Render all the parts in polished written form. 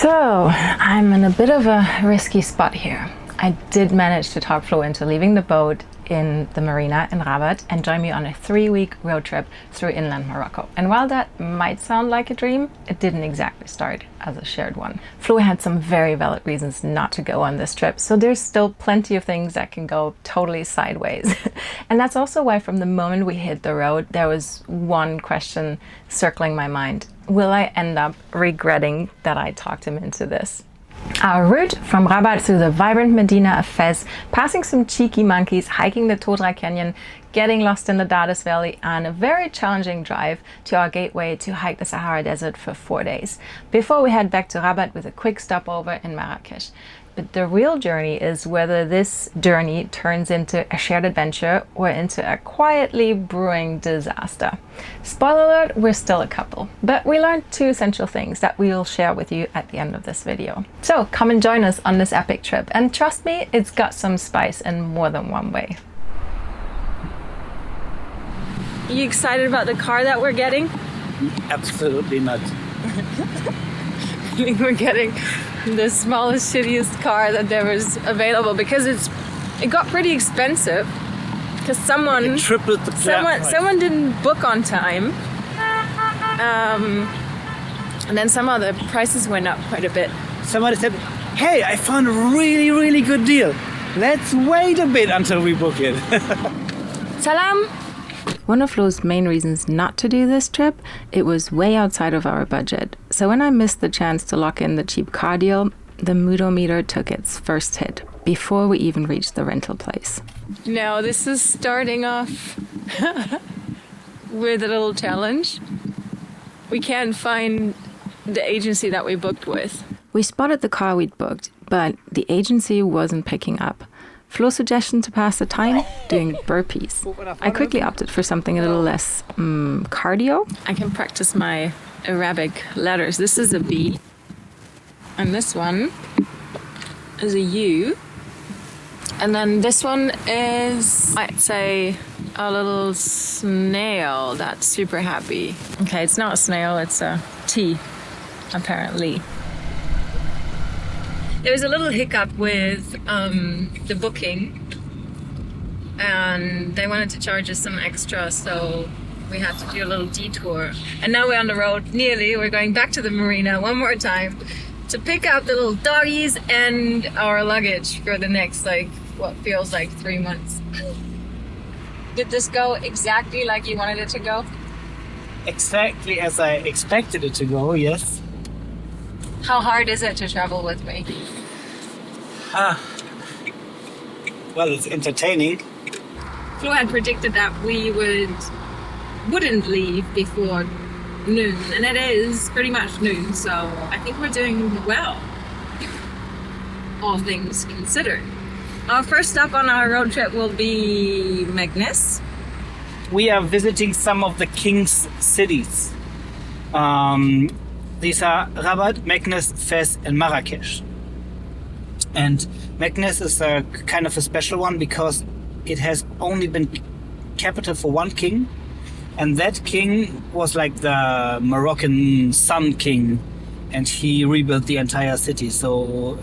So, I'm in a bit of a risky spot here. I did manage to talk Floh into leaving the boat in the marina in Rabat and join me on a 3-week road trip through inland Morocco. And while that might sound like a dream, it didn't exactly start as a shared one. Floh had some very valid reasons not to go on this trip, so there's still plenty of things that can go totally sideways. And that's also why from the moment we hit the road, there was one question circling my mind. Will I end up regretting that I talked him into this? Our route from Rabat through the vibrant Medina of Fes, passing some cheeky monkeys, hiking the Todra Canyon, getting lost in the Dardes Valley, and a very challenging drive to our gateway to hike the Sahara Desert for 4 days, before we head back to Rabat with a quick stopover in Marrakesh. But the real journey is whether this journey turns into a shared adventure or into a quietly brewing disaster. Spoiler alert, we're still a couple, but we learned 2 essential things that we'll share with you at the end of this video. So come and join us on this epic trip, and trust me, it's got some spice in more than one way. Are you excited about the car that we're getting? Absolutely not. I think we're getting the smallest, shittiest car that there was available because it got pretty expensive because someone tripled the someone didn't book on time, and then somehow the prices went up quite a bit. Somebody said, "Hey, I found a really good deal. Let's wait a bit until we book it." Salam. One of Floh's main reasons not to do this trip, it was way outside of our budget. So when I missed the chance to lock in the cheap car deal, the Mudometer took its first hit before we even reached the rental place. Now this is starting off with a little challenge. We can't find the agency that we booked with. We spotted the car we'd booked, but the agency wasn't picking up. Floh's suggestion to pass the time? Doing burpees. I quickly opted for something a little less cardio. I can practice my Arabic letters. This is a B. And this one is a U. And then this one is, I'd say, a little snail that's super happy. Okay, it's not a snail, it's a T, apparently. There was a little hiccup with the booking, and they wanted to charge us some extra, so we had to do a little detour. And now we're on the road, nearly. We're going back to the marina one more time to pick up the little doggies and our luggage for the next, what feels like 3 months. Did this go exactly like you wanted it to go? Exactly as I expected it to go, yes. How hard is it to travel with me? Well, it's entertaining. Floh had predicted that we wouldn't leave before noon, and it is pretty much noon, so I think we're doing well, all things considered. Our first stop on our road trip will be Meknes. We are visiting some of the king's cities. These are Rabat, Meknes, Fes, and Marrakesh. And Meknes is a kind of a special one because it has only been capital for one king, and that king was like the Moroccan Sun King, and he rebuilt the entire city, so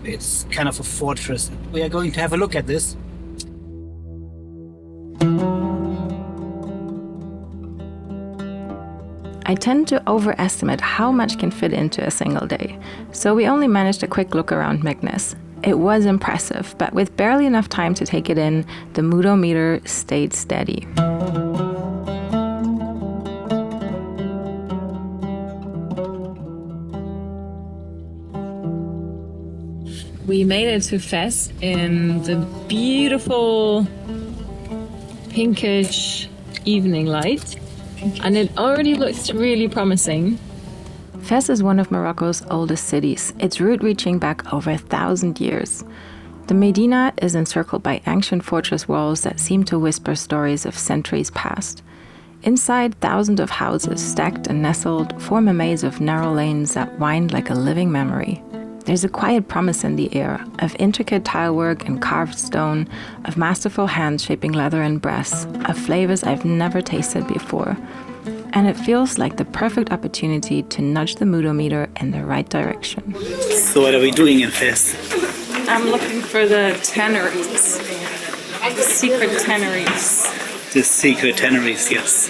it's kind of a fortress. We are going to have a look at this. I tend to overestimate how much can fit into a single day, so we only managed a quick look around Meknes. It was impressive, but with barely enough time to take it in, the Mudometer stayed steady. We made it to Fes in the beautiful pinkish evening light. And it already looks really promising. Fes is one of Morocco's oldest cities, its route reaching back over 1,000 years. The Medina is encircled by ancient fortress walls that seem to whisper stories of centuries past. Inside, thousands of houses, stacked and nestled, form a maze of narrow lanes that wind like a living memory. There's a quiet promise in the air, of intricate tilework and carved stone, of masterful hands shaping leather and brass, of flavors I've never tasted before. and it feels like the perfect opportunity to nudge the moodometer in the right direction. So what are we doing in Fes? I'm looking for the Tanneries. The secret Tanneries. The secret Tanneries, yes.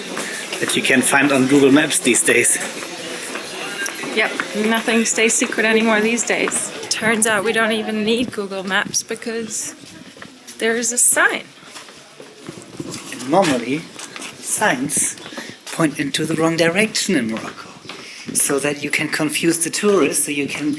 That you can find on Google Maps these days. Yep, nothing stays secret anymore these days. Turns out we don't even need Google Maps because there is a sign. And normally, signs point into the wrong direction in Morocco. So that you can confuse the tourists, so you can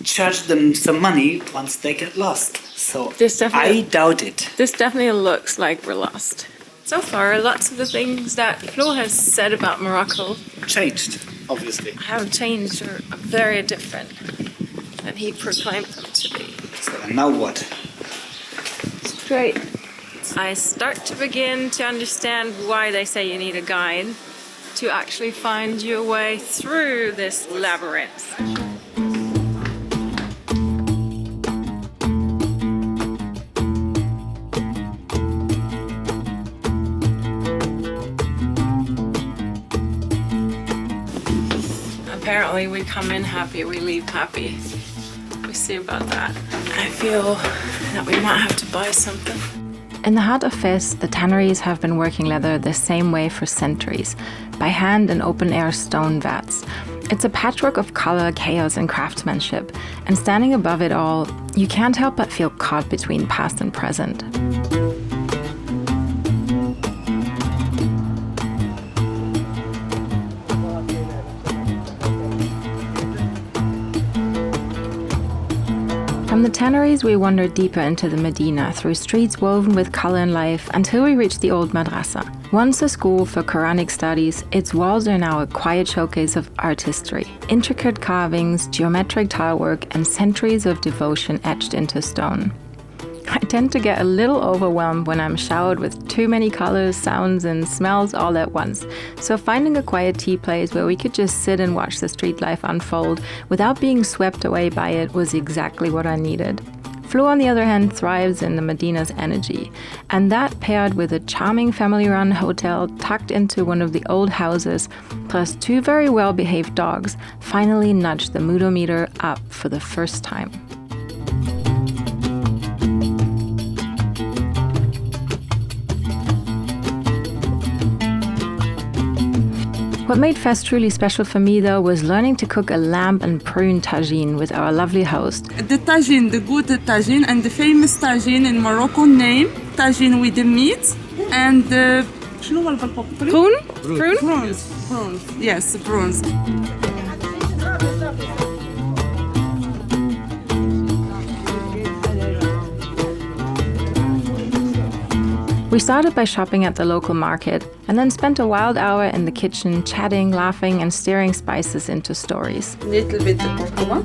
charge them some money once they get lost. So I doubt it. This definitely looks like we're lost. So far, lots of the things that Floh has said about Morocco changed, obviously. Have changed or are very different than he proclaimed them to be. So and now what? Great. I start to begin to understand why they say you need a guide to actually find your way through this labyrinth. Apparently we come in happy, we leave happy. We see about that. I feel that we might have to buy something. In the heart of Fes, the tanneries have been working leather the same way for centuries, by hand in open-air stone vats. It's a patchwork of color, chaos, and craftsmanship, and standing above it all, you can't help but feel caught between past and present. From the tanneries, we wandered deeper into the Medina through streets woven with color and life until we reached the old madrasa. Once a school for Quranic studies, its walls are now a quiet showcase of art history. Intricate carvings, geometric tilework, and centuries of devotion etched into stone. I tend to get a little overwhelmed when I'm showered with too many colors, sounds, and smells all at once. So finding a quiet tea place where we could just sit and watch the street life unfold without being swept away by it was exactly what I needed. Floh, on the other hand, thrives in the Medina's energy, and that paired with a charming family-run hotel tucked into one of the old houses, plus two very well-behaved dogs, finally nudged the moodometer up for the first time. What made Fes truly special for me, though, was learning to cook a lamb and prune tagine with our lovely host. The tagine, the good tagine, and the famous tagine in Moroccan name, tagine with the meat, and the... Prune? Prunes. Yes, prunes. We started by shopping at the local market and then spent a wild hour in the kitchen chatting, laughing, and stirring spices into stories. Little bit of kurkuma.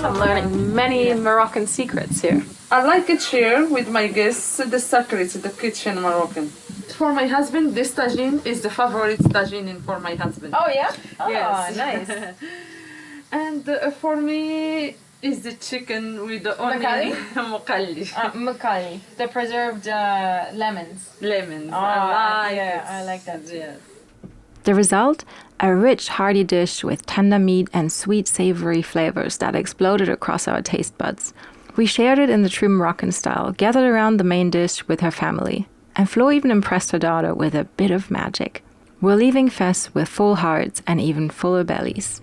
I'm learning many Moroccan secrets here. I like to share with my guests the secrets of the kitchen Moroccan. For my husband, this tagine is the favorite tagine for my husband. Oh yeah? Oh, yes. Nice. And for me, is the chicken with the onion. Mukali. The preserved lemons. Lemons. Oh, I like that too. Yes. The result? A rich, hearty dish with tender meat and sweet, savory flavors that exploded across our taste buds. We shared it in the true Moroccan style, gathered around the main dish with her family. And Floh even impressed her daughter with a bit of magic. We're leaving Fes with full hearts and even fuller bellies.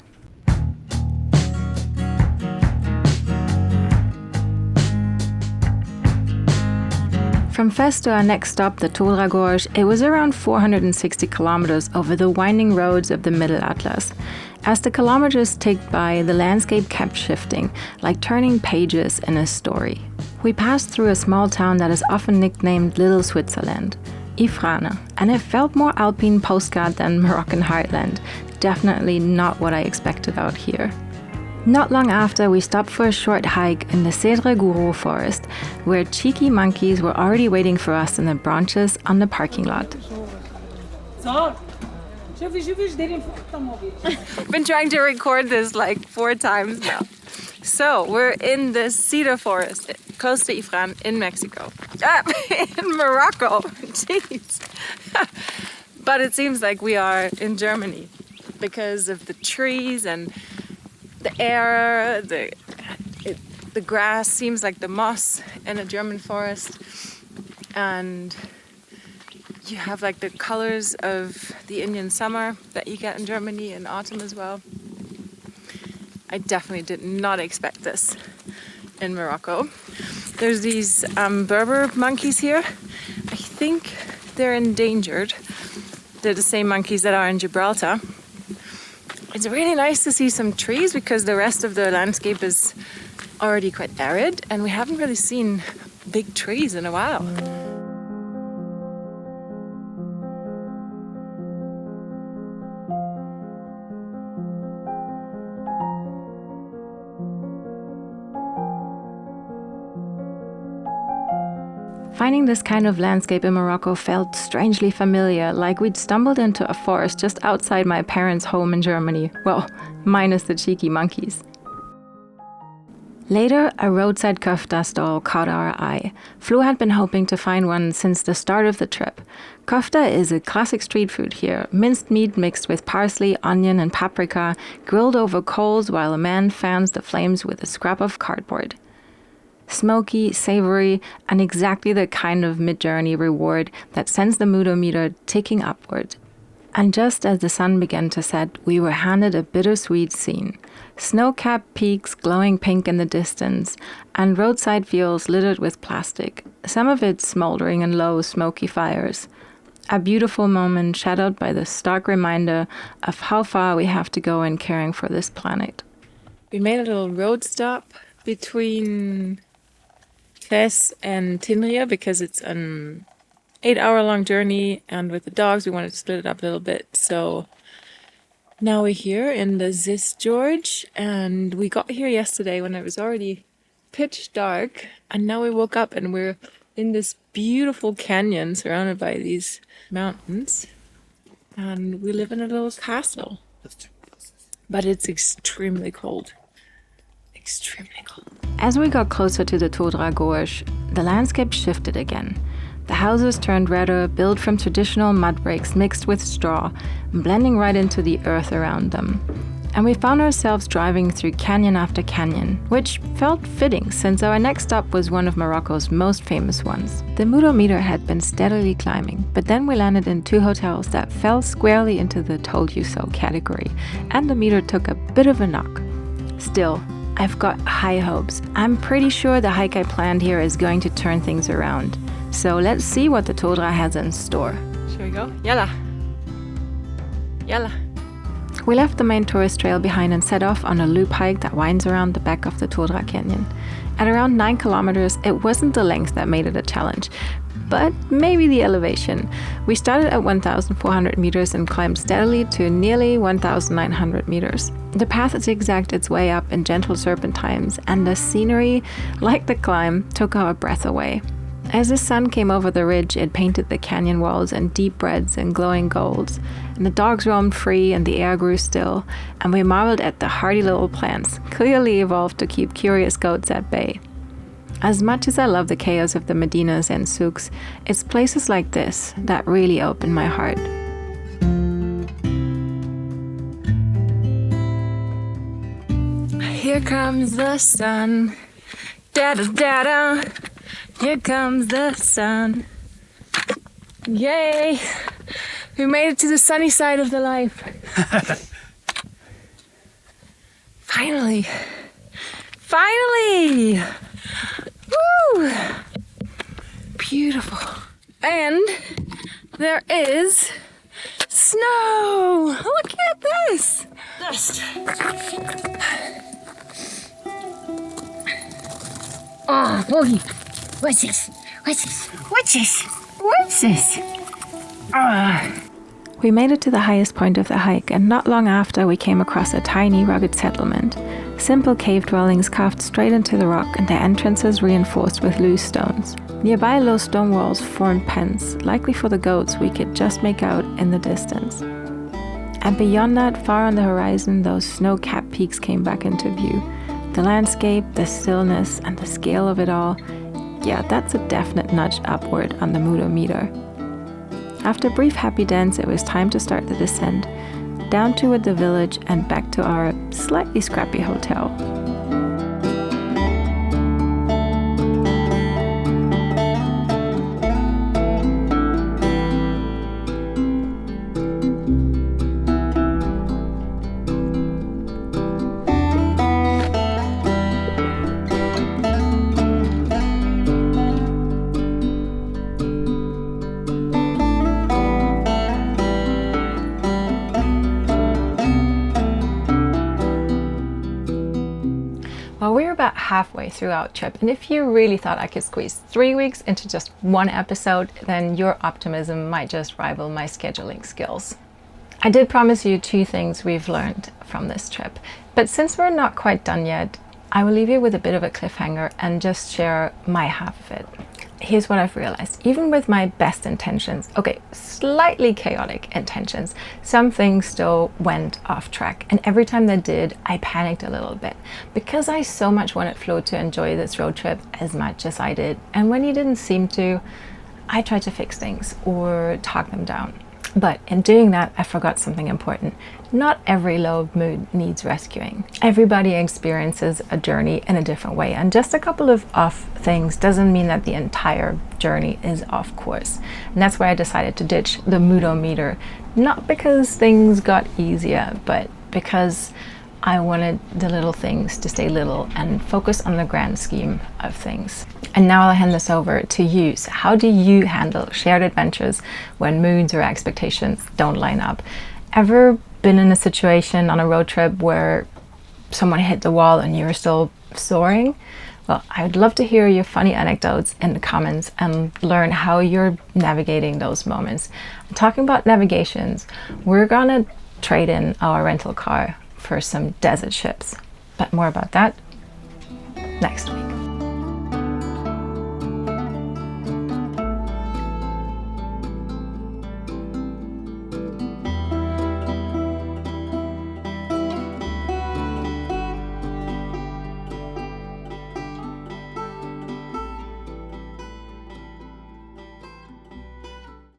From Fes to our next stop, the Todra Gorge, it was around 460 kilometers over the winding roads of the Middle Atlas. As the kilometers ticked by, the landscape kept shifting, like turning pages in a story. We passed through a small town that is often nicknamed Little Switzerland, Ifrane, and it felt more Alpine postcard than Moroccan heartland. Definitely not what I expected out here. Not long after, we stopped for a short hike in the Cèdre Gouraud Forest, where cheeky monkeys were already waiting for us in the branches on the parking lot. I've been trying to record this like 4 times now. So we're in the cedar forest close to Ifrane in Mexico. In Morocco. Jeez. But it seems like we are in Germany because of the trees and the air. The grass seems like the moss in a German forest. And you have like the colors of the Indian summer that you get in Germany in autumn as well. I definitely did not expect this in Morocco. There's these Berber monkeys here. I think they're endangered. They're the same monkeys that are in Gibraltar. It's really nice to see some trees because the rest of the landscape is already quite arid and we haven't really seen big trees in a while. Finding this kind of landscape in Morocco felt strangely familiar, like we'd stumbled into a forest just outside my parents' home in Germany. Well, minus the cheeky monkeys. Later, a roadside kofta stall caught our eye. Floh had been hoping to find one since the start of the trip. Kofta is a classic street food here, minced meat mixed with parsley, onion and paprika, grilled over coals while a man fans the flames with a scrap of cardboard. Smoky, savory, and exactly the kind of mid-journey reward that sends the moodometer ticking upward. And just as the sun began to set, we were handed a bittersweet scene. Snow-capped peaks glowing pink in the distance, and roadside fields littered with plastic, some of it smoldering in low, smoky fires. A beautiful moment shadowed by the stark reminder of how far we have to go in caring for this planet. We made a little road stop between Fes and Tanneries because it's an 8-hour-long journey, and with the dogs we wanted to split it up a little bit. So now we're here in the Ziz-Gorge, and we got here yesterday when it was already pitch dark, and now we woke up and we're in this beautiful canyon surrounded by these mountains, and we live in a little castle. But it's extremely cold. Extremely cold. As we got closer to the Todra Gorge, the landscape shifted again. The houses turned redder, built from traditional mud bricks mixed with straw, blending right into the earth around them. And we found ourselves driving through canyon after canyon, which felt fitting since our next stop was one of Morocco's most famous ones. The moodometer had been steadily climbing, but then we landed in 2 hotels that fell squarely into the told you so category, and the meter took a bit of a knock. Still, I've got high hopes. I'm pretty sure the hike I planned here is going to turn things around. So let's see what the Todra has in store. Shall we go? Yalla! Yalla! We left the main tourist trail behind and set off on a loop hike that winds around the back of the Todra Canyon. At around 9 kilometers, it wasn't the length that made it a challenge, but maybe the elevation. We started at 1,400 meters and climbed steadily to nearly 1,900 meters. The path zigzagged its way up in gentle serpentines, and the scenery, like the climb, took our breath away. As the sun came over the ridge, it painted the canyon walls in deep reds and glowing golds, and the dogs roamed free and the air grew still, and we marveled at the hardy little plants, clearly evolved to keep curious goats at bay. As much as I love the chaos of the Medinas and souks, it's places like this that really open my heart. Here comes the sun, da-da-da-da. Here comes the sun. Yay! We made it to the sunny side of the life. Finally! Finally! Woo! Beautiful. And there is snow! Look at this! Dust. Oh, Boogie. What's this? What's this? What's this? What's this? We made it to the highest point of the hike, and not long after we came across a tiny, rugged settlement. Simple cave dwellings carved straight into the rock and their entrances reinforced with loose stones. Nearby low stone walls formed pens, likely for the goats we could just make out in the distance. And beyond that, far on the horizon, those snow-capped peaks came back into view. The landscape, the stillness, and the scale of it all, yeah, that's a definite nudge upward on the mood meter. After a brief happy dance, it was time to start the descent, down toward the village and back to our slightly scrappy hotel. Well, we're about halfway through our trip, and if you really thought I could squeeze 3 weeks into just one episode, then your optimism might just rival my scheduling skills. I did promise you 2 things we've learned from this trip, but since we're not quite done yet, I will leave you with a bit of a cliffhanger and just share my half of it. Here's what I've realized. Even with my best intentions, okay, slightly chaotic intentions, some things still went off track. And every time they did, I panicked a little bit because I so much wanted Floh to enjoy this road trip as much as I did. And when he didn't seem to, I tried to fix things or talk them down. But in doing that, I forgot something important. Not every low mood needs rescuing. Everybody experiences a journey in a different way, and just a couple of off things doesn't mean that the entire journey is off course. And that's why I decided to ditch the moodometer, not because things got easier, but because I wanted the little things to stay little and focus on the grand scheme of things. And now I'll hand this over to you. So how do you handle shared adventures when moods or expectations don't line up? Ever been in a situation on a road trip where someone hit the wall and you're still soaring? Well, I'd love to hear your funny anecdotes in the comments and learn how you're navigating those moments. And talking about navigations, we're gonna trade in our rental car for some desert ships, but more about that next week.